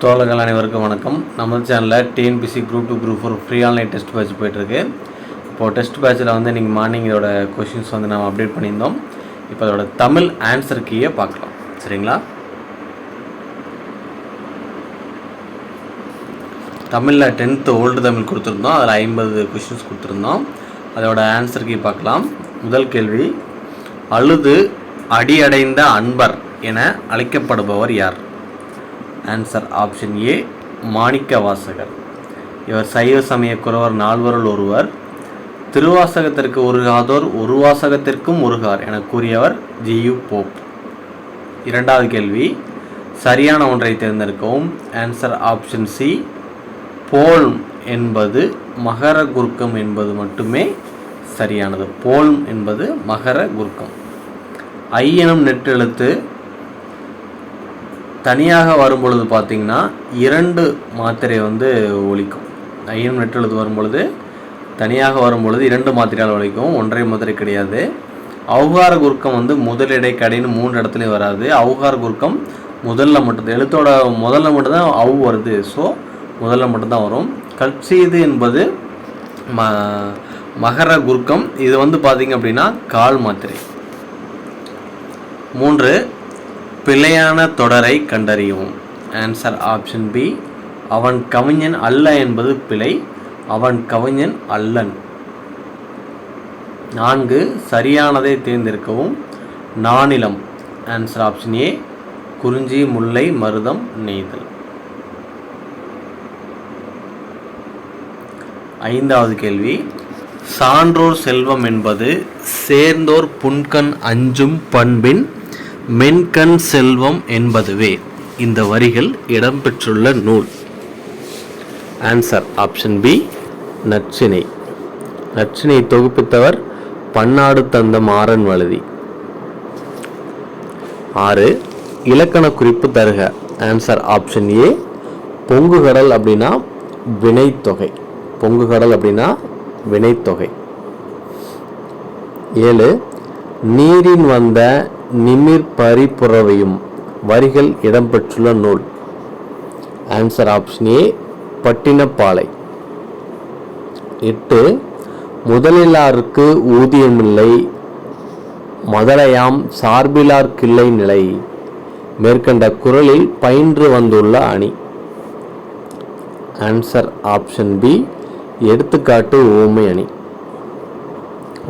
தோழர்கள் அனைவருக்கும் வணக்கம். நம்ம சேனலில் TNPSC group 2 group 4 free online test batch போய்ட்டுருக்கு. இப்போது டெஸ்ட் பேட்சில் இன்றைக்கி மார்னிங் இதோட கொஷின்ஸ் நம்ம அப்டேட் பண்ணியிருந்தோம். இப்போ அதோட தமிழ் ஆன்சர் கீயை பார்க்கலாம். சரிங்களா? தமிழில் 10th ஓல்டு தமிழ் கொடுத்துருந்தோம். அதில் 50 கொஷின்ஸ் கொடுத்துருந்தோம். அதோட ஆன்சர் கீ பார்க்கலாம். முதல் கேள்வி, அழுது அடியடைந்த அன்பர் என அழைக்கப்படுபவர் யார்? Answer option A, Manikka Vasagar. இவர் சைவ சமய குறவர் நால்வருள் ஒருவர். திருவாசகத்திற்கு உருகாதோர் ஒரு வாசகத்திற்கும் உருகார் என கூறியவர் ஜியு போப். இரண்டாவது கேள்வி, சரியான ஒன்றை தேர்ந்தெடுக்கவும். ஆன்சர் ஆப்ஷன் சி, போல்ம் என்பது மகர குறுக்கம் என்பது மட்டுமே சரியானது. போல்ம் என்பது மகர குறுக்கம். ஐ எனும் நெட்டெழுத்து தனியாக வரும்பொழுது பார்த்திங்கன்னா 2 மாத்திரை ஒலிக்கும். ஐ எனும் நெட்டெழுத்து வரும்பொழுது தனியாக வரும்பொழுது 2 மாத்திரையால் ஒலிக்கும், ஒன்றை மாத்திரை கிடையாது. அவுகார குறுக்கம் முதலிடை கடைன்னு 3 இடத்துலையும் வராது. அவுகார குறுக்கம் முதல்ல மட்டும்தான், எழுத்தோட முதல்ல மட்டும்தான் அவு வருது. ஸோ முதல்ல மட்டும்தான் வரும். கட்சீது என்பது மகர குறுக்கம். இது பார்த்திங்க அப்படின்னா கால் மாத்திரை. 3, பிழையான தொடரை கண்டறியவும். ஆன்சர் ஆப்ஷன் பி, அவன் கவிஞன் அல்ல என்பது பிழை, அவன் கவிஞன் அல்லன். 4, சரியானதை தேர்ந்தெடுக்கவும். நானிலம். ஆன்சர் ஆப்ஷன் ஏ, குறிஞ்சி முல்லை மருதம் நெய்தல். 5வது கேள்வி, சான்றோர் செல்வம் என்பது சேர்ந்தோர் புன்கண் அஞ்சும் பண்பின் மென்கண் செல்வம் என்பதுவே. இந்த வரிகள் இடம்பெற்றுள்ள நூல். Answer option B, Natrinai. Natrinai தொகுப்பித்தவர் பன்னாடு தந்த மாறன் வழுதி. 6, இலக்கண குறிப்பு தருக. ஆன்சர் ஆப்ஷன் ஏ, பொங்குகடல் அப்படின்னா வினைத்தொகை. பொங்குகடல் அப்படின்னா வினைத்தொகை. 7, நீரின் வந்த நிமிர் பரிப்புறவையும் வரிகள் இடம்பெற்றுள்ள நூல். Answer option A, Pattinappalai. 8, முதலிலாருக்கு ஊதியமில்லை மதலையாம் சார்பிலார் கிள்ளை நிலை. மேற்கண்ட குறளில் பயின்று வந்துள்ள அணி. ஆன்சர் ஆப்ஷன் பி, எடுத்துக்காட்டு ஓமை அணி.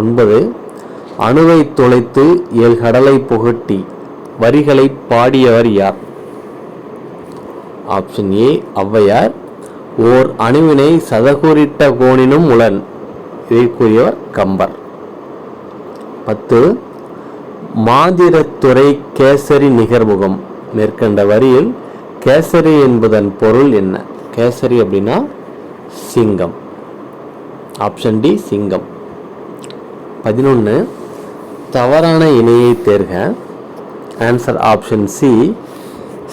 9, அணுவை தொலைத்து கடலை புகட்டி வரிகளை பாடியவர் யார்? ஆப்ஷன் ஏ, ஔவையார். ஓர் அணுவினை சதகூரிட்ட கோணினும் உளன். இதை கூறியவர் கம்பர். 10, மாதிரத்துறை கேசரி நிகர்முகம். மேற்கண்ட வரியில் கேசரி என்பதன் பொருள் என்ன? கேசரி அப்படின்னா சிங்கம். ஆப்ஷன் டி, சிங்கம். 11, தவறான இணையை தேர்க. ஆன்சர் ஆப்ஷன் சி,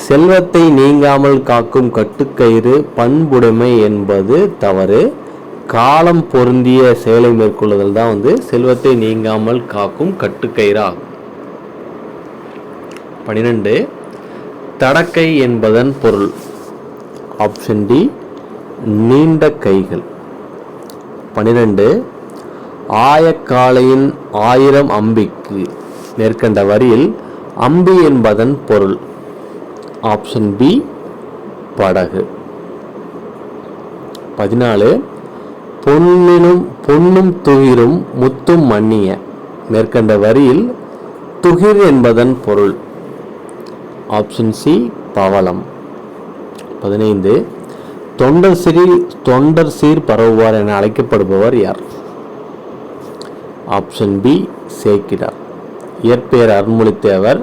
செல்வத்தை நீங்காமல் காக்கும் கட்டுக்கயிறு பண்புடைமை என்பது தவறு. காலம் பொருந்திய செயலை மேற்கொள்ளுதல் தான் செல்வத்தை நீங்காமல் காக்கும் கட்டுக்கயிறு ஆகும். 12, தடக்கை என்பதன் பொருள். ஆப்ஷன் டி, நீண்ட கைகள். 12, ஆயக்காளையின் 1000 அம்பிக்கு. மேற்கண்ட வரியில் அம்பி என்பதன் பொருள். ஆப்ஷன் பி, படகு. 14, பொன்னும் துகிரும் முத்தும் மன்னிய. மேற்கண்ட வரியில் துகிர் என்பதன் பொருள். ஆப்ஷன் சி, பவளம். 15, தொண்டர் சீர் பரவுவார் என அழைக்கப்படுபவர் யார்? ஆப்ஷன் பி, சேக்கிடார். இயற்பெயர் அருண்மொழித்தேவர்.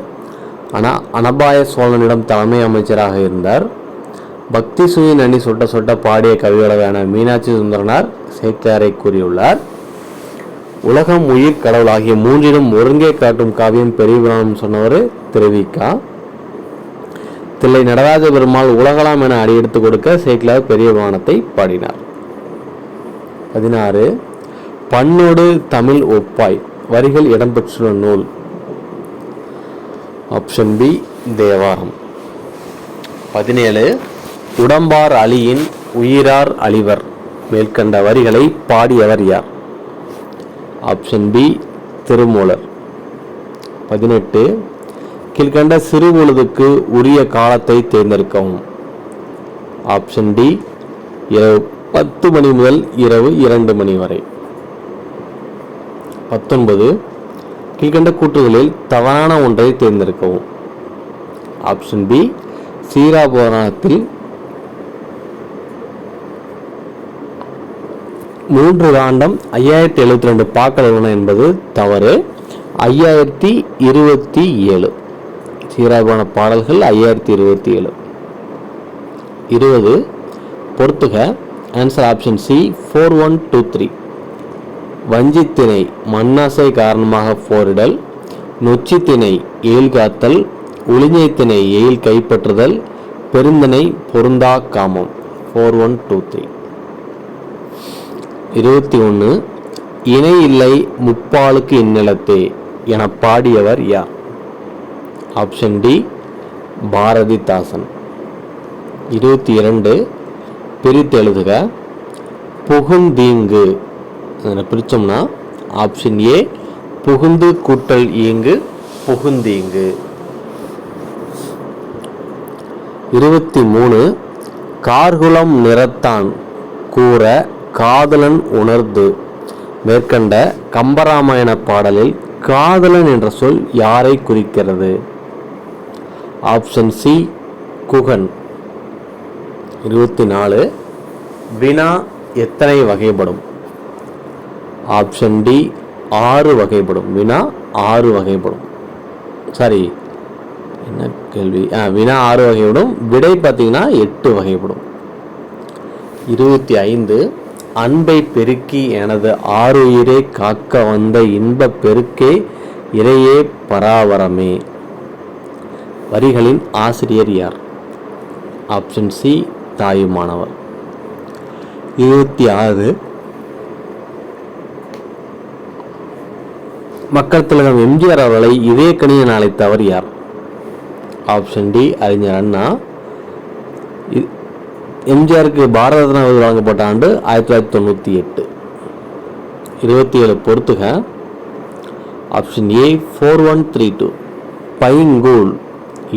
அனபாய சோழனிடம் தலைமை அமைச்சராக இருந்தார். பக்தி சுயின் அணி சொட்ட சொட்ட பாடிய கவிகளவான மீனாட்சி சுந்தரனார் சேக்கிடாரை கூறியுள்ளார். உலகம், உயிர், கடவுள் ஆகிய 3லும் ஒருங்கே காட்டும் காவியம் பெரிய புராணம் சொன்னவர் திருவிக்கா. தில்லை நடராஜ பெருமாள் உலகலாம் என அடியெடுத்து கொடுக்க சேக்கிழார் பெரிய புராணத்தை பாடினார். 16, பண்ணோடு தமிழ் ஒப்பாய் வரிகள் இடம்பெற்றுள்ள நூல். Option B, Thevaram. 17, உடம்பார் அழியின் உயிரார் அழிவர் மேற்கண்ட வரிகளை பாடியவர் யார்? Option B Thirumoolar. 18 கீழ்கண்ட சிறுபொழுதுக்கு உரிய காலத்தை தேர்ந்தெடுக்கவும். ஆப்ஷன் டி இரவு 10 மணி முதல் இரவு 2 மணி வரை. 19 கீழ்கண்ட கூற்றுகளில் தவறான ஒன்றை தேர்ந்தெடுக்கவும். ஆப்ஷன் பி சீராபுராணத்தில் 3 காண்டம் 5072 பாக்கள் உள்ளன என்பது தவறு. 5027 சீராபுராண பாடல்கள் 5027. 20 பொறுத்துக. Answer option C 4123. வஞ்சித்திணை மண்ணாசை காரணமாக போரிடல், நொச்சித்திணை எயில் காத்தல், உளிஞைத்திணை எயில் கைப்பற்றுதல், பெருந்திணை பொருந்தா காமம். 4123. 21 இணை இல்லை முப்பாலுக்கு இந்நிலத்தே என பாடியவர் யார்? Option D Bharathidasan. 22 பிரித்து எழுதுக. புகுந்தீங்கு பிரிச்சோம்னா ஆப்ஷன் ஏ புகுந்து கூட்டல் ஈங்கு புகுந்தீங்கு. 23 கார்குலம் நிறத்தான் கூற காதலன் உணர்ந்து மேற்கண்ட கம்பராமாயண பாடலில் காதலன் என்ற சொல் யாரை குறிக்கிறது? Option C Guhan. 24 வினா எத்தனை வகைப்படும்? ஆப்ஷன் டி 6 வகைப்படும். வினா 6 வகைப்படும். சாரி, என்ன கேள்வி? வினா 6 வகைப்படும். விடை பார்த்தீங்கன்னா 8 வகைப்படும். 25 அன்பை பெருக்கி எனது ஆறுயிரே காக்க வந்த இன்ப பெருக்கே இறையே பராவரமே வரிகளின் ஆசிரியர் யார்? Option C Thayumanavar. 26 மக்கள் திலகம் எம்ஜிஆர் அவர்களை இதே கணியன் அழைத்தவர் யார்? ஆப்ஷன் டி அறிஞர் அண்ணா. எம்ஜிஆருக்கு பாரத ரத்னா விருது வழங்கப்பட்ட ஆண்டு 1998. 27 பொறுத்துக. ஆப்ஷன் ஏ 4132 பைங்கூல்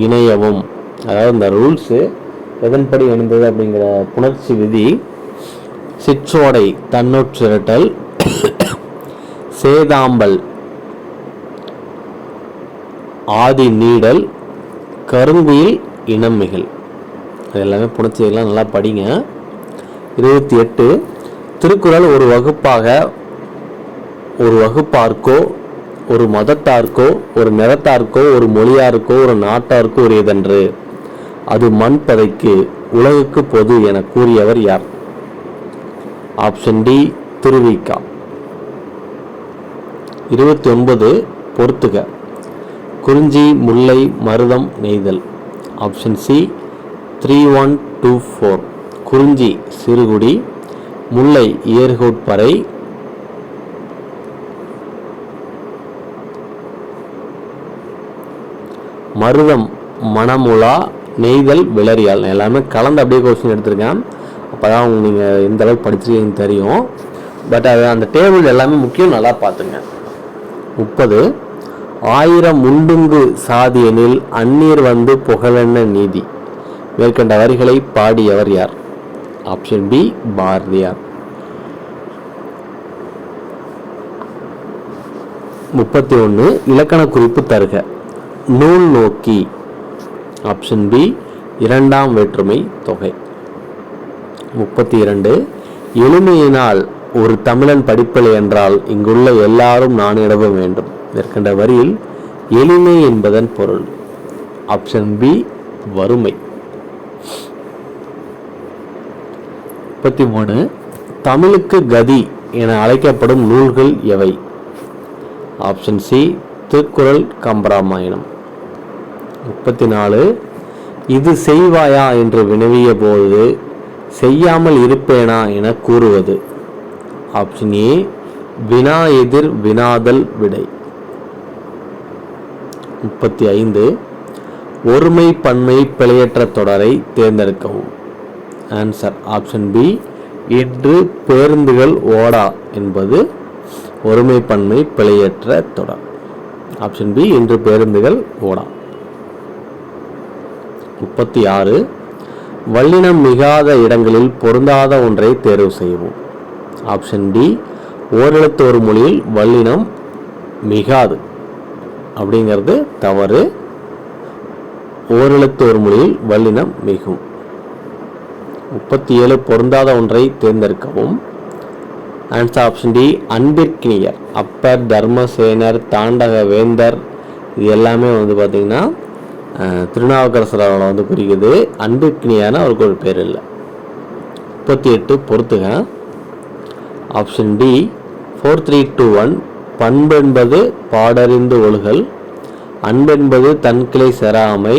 இணையவும், அதாவது இந்த ரூல்ஸு எதன்படி இணைந்தது அப்படிங்கிற புணர்ச்சி விதி. சிற்றோடை தன்னொற்றிரட்டல், சேதாம்பல் ஆதி நீடல், கருங்குயில் இனமிகள். அது எல்லாமே புணர்ச்சியெல்லாம் நல்லா படிங்க. 28 திருக்குறள் ஒரு வகுப்பார்க்கோ ஒரு மதத்தார்க்கோ ஒரு நிறத்தார்க்கோ ஒரு மொழியாருக்கோ ஒரு நாட்டார்க்கோ உரியதென்று அது மண் பதைக்கு உலகுக்கு பொது என கூறியவர் யார்? Option D Thiru Vi Ka. 29 பொறுத்துக. குறிஞ்சி முல்லை மருதம் நெய்தல். ஆப்ஷன் சி 3124 குறிஞ்சி சிறுகுடி, முல்லை ஏர்கோட்பறை, மருதம் மணமுலா, நெய்தல் விளரியால். எல்லாமே கலந்து அப்படியே கொஸ்டின் எடுத்திருக்கேன். அப்போ தான் நீங்கள் எந்த அளவுக்கு படிச்சிருக்கீங்கன்னு தெரியும். பட் அது அந்த டேபிள் எல்லாமே முக்கியம், நல்லா பார்த்துங்க. 30 1000 உண்டுங்கு சாதியனில் அந்நீர் வந்து புகழென்ன நீதி மேற்கண்ட வரிகளை பாடியவர் யார்? Option B Bharathiyar. 31 இலக்கண குறிப்பு தருக. நூல் நோக்கி. ஆப்ஷன் பி 2ஆம் வேற்றுமை தொகை. 32 எளிமையினால் ஒரு தமிழன் படிப்பலை என்றால் இங்குள்ள எல்லாரும் நானிடவ வேண்டும் மேற்கண்ட வரியில் எளிமை என்பதன் பொருள்? ஆப்ஷன் பி வறுமை. 33 தமிழுக்கு கதி என அழைக்கப்படும் நூல்கள் எவை? Option C Thirukkural Kambaramayanam. 34 இது செய்வாயா என்று வினவிய போது செய்யாமல் இருப்பேனா என கூறுவது? ஆப்ஷன் ஏ வினா எதிர் வினாதல் விடை. 35 ஒருமை பன்மை பிழையற்ற தொடரை தேர்ந்தெடுக்கவும். ஆன்சர் ஆப்ஷன் பி, இன்று பேருந்துகள் ஓடா என்பது ஒருமைப்பன்மை பிழையற்ற தொடர். ஆப்ஷன் பி, இன்று பேருந்துகள் ஓடா. 36. வல்லினம் மிகாத இடங்களில் பொருந்தாத ஒன்றை தேர்வு செய்யவும். ஆப்ஷன் டி, ஓரெழுத்து ஒரு மொழியில் வல்லினம் மிகாது அப்படிங்கிறது தவறு. ஓரெழுத்து ஒரு மொழியில் வல்லினம் மிகும். 37. பொருந்தாத ஒன்றை தேர்ந்தெடுக்கவும். Answer option D, Anbirkiniyar. Appar, Dharmasenar, Thandaka Vendhar இது எல்லாமே பார்த்திங்கன்னா திருநாவுக்கரசர் அவரை குறிக்குது. அன்பிற்கினியான அவருக்கு ஒரு பேர் இல்லை. 38. பொறுத்துக. Option D, 4321. பண்பென்பது பாடறிந்து ஒழுகல், அன்பென்பது தன்கிளை செறாமை,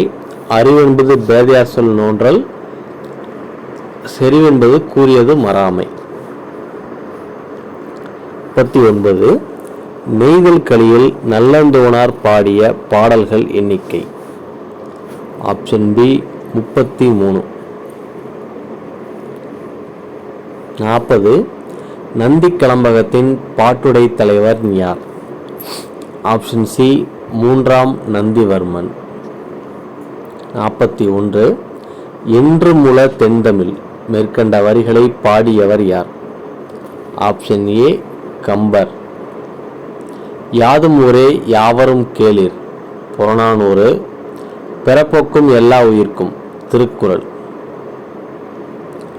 அறிவென்பது பேதையார் சொல் நோன்றல், செறிவென்பது கூறியது மறாமை. 39. நெய்தல் களியில் நல்லந்தோனார் பாடிய பாடல்கள் எண்ணிக்கை. Option B, 33. 40. நந்தி கலம்பகத்தின் பாட்டுடை தலைவர் யார்? ஆப்ஷன் சி, 3ஆம் நந்திவர்மன். 41. என்று முல தென்தமிழ் மேற்கண்ட வரிகளை பாடியவர் யார்? Option A, Kambar. யாதும் ஊரே யாவரும் கேளிர் புறநானூறு. பிறப்போக்கும் எல்லா உயிர்க்கும் திருக்குறள்.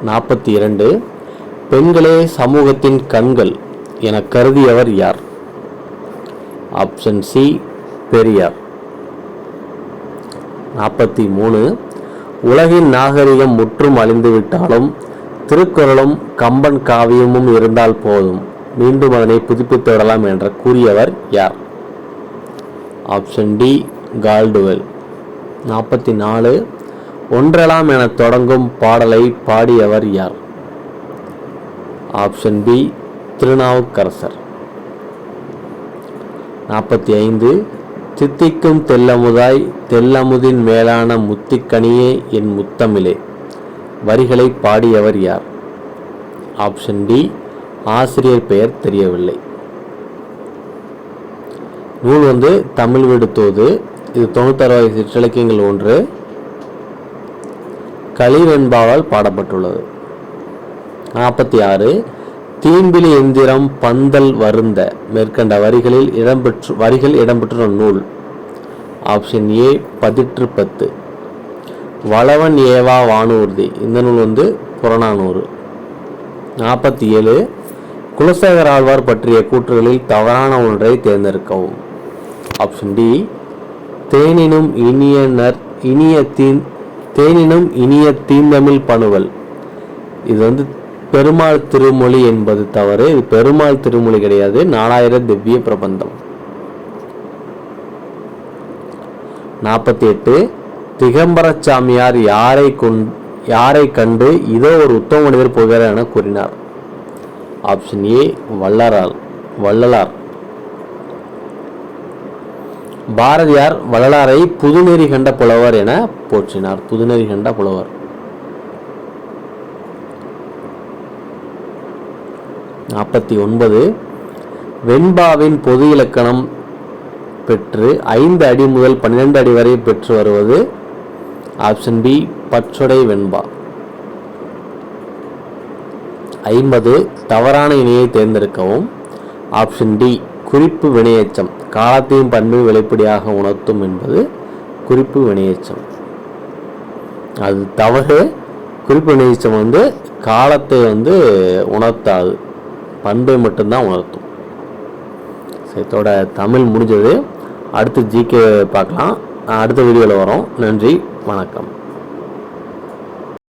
42. பெண்களே சமூகத்தின் கண்கள் என கருதியவர் யார்? Option C, Periyar. 43. உலகின் நாகரிகம் முற்றும் அழிந்துவிட்டாலும் திருக்குறளும் கம்பன் காவியமும் இருந்தால் போதும், மீண்டும் அதனை புதுப்பித்து விடலாம் என்று கூறியவர் யார்? Option D, Caldwell. 44. ஒன்றெலாம் என தொடங்கும் பாடலை பாடியவர் யார்? Option B, Thirunavukkarasar. 45. தித்திக்கும் தெல்லமுதாய் தெல்லமுதின் மேலான முத்திக்கனியே என் முத்தமிழே வரிகளை பாடியவர் யார்? ஆப்ஷன் டி, ஆசிரியர் பெயர் தெரியவில்லை. நூல் தமிழ் விடுத்தோது. இது 96 சிற்றிலக்கியங்கள் 1. களிவெண்பாவால் பாடப்பட்டுள்ளது. 46. தீம்பிலி எந்திரம் பந்தல் வருந்த மேற்கண்ட வரிகள் இடம்பெற்றுள்ள நூல். ஆப்ஷன் ஏ, பதிற்று 10. வளவன் ஏவா வானூர்தி இந்த நூல் புறநானூறு. 47. குலசேகர ஆழ்வார் பற்றிய கூற்றுகளில் தவறான ஒன்றை தேர்ந்தெடுக்கவும். ஆப்ஷன் டி, தேனினும் இனிய தீந்தமிழ் பணுவல். இது பெருமாள் திருமொழி என்பது தவறு. இது பெருமாள் திருமொழி கிடையாது, 4000 திவ்ய பிரபந்தம். 48. திகம்பரச்சாமியார் யாரை கண்டு இதோ ஒரு உத்தம மனிதர் போகிறார் என கூறினார்? Option A, Vallalar. பாரதியார் வள்ளலாரை புதுநெறி கண்ட புலவர் என போற்றினார். புதுநெறி கண்ட புலவர். 49. வெண்பாவின் பொது இலக்கணம் பெற்று 5 அடி முதல் 12 அடி வரை பெற்று வருவது? ஆப்ஷன் பி, பச்சொடை வெண்பா. 50. தவறான இணையை தேர்ந்தெடுக்கவும். ஆப்ஷன் டி, குறிப்பு வினையெச்சம். காலத்தையும் பண்பையும் வெளிப்படையாக உணர்த்தும் என்பது குறிப்பு வினையெச்சம். அது தவறு. குறிப்பு வினையெச்சம் காலத்தை உணர்த்தாது, பண்பை மட்டும்தான் உணர்த்தும். இதோட தமிழ் முடிஞ்சது. அடுத்து ஜிகே பார்க்கலாம். அடுத்த வீடியோவில் வரோம். நன்றி, வணக்கம்.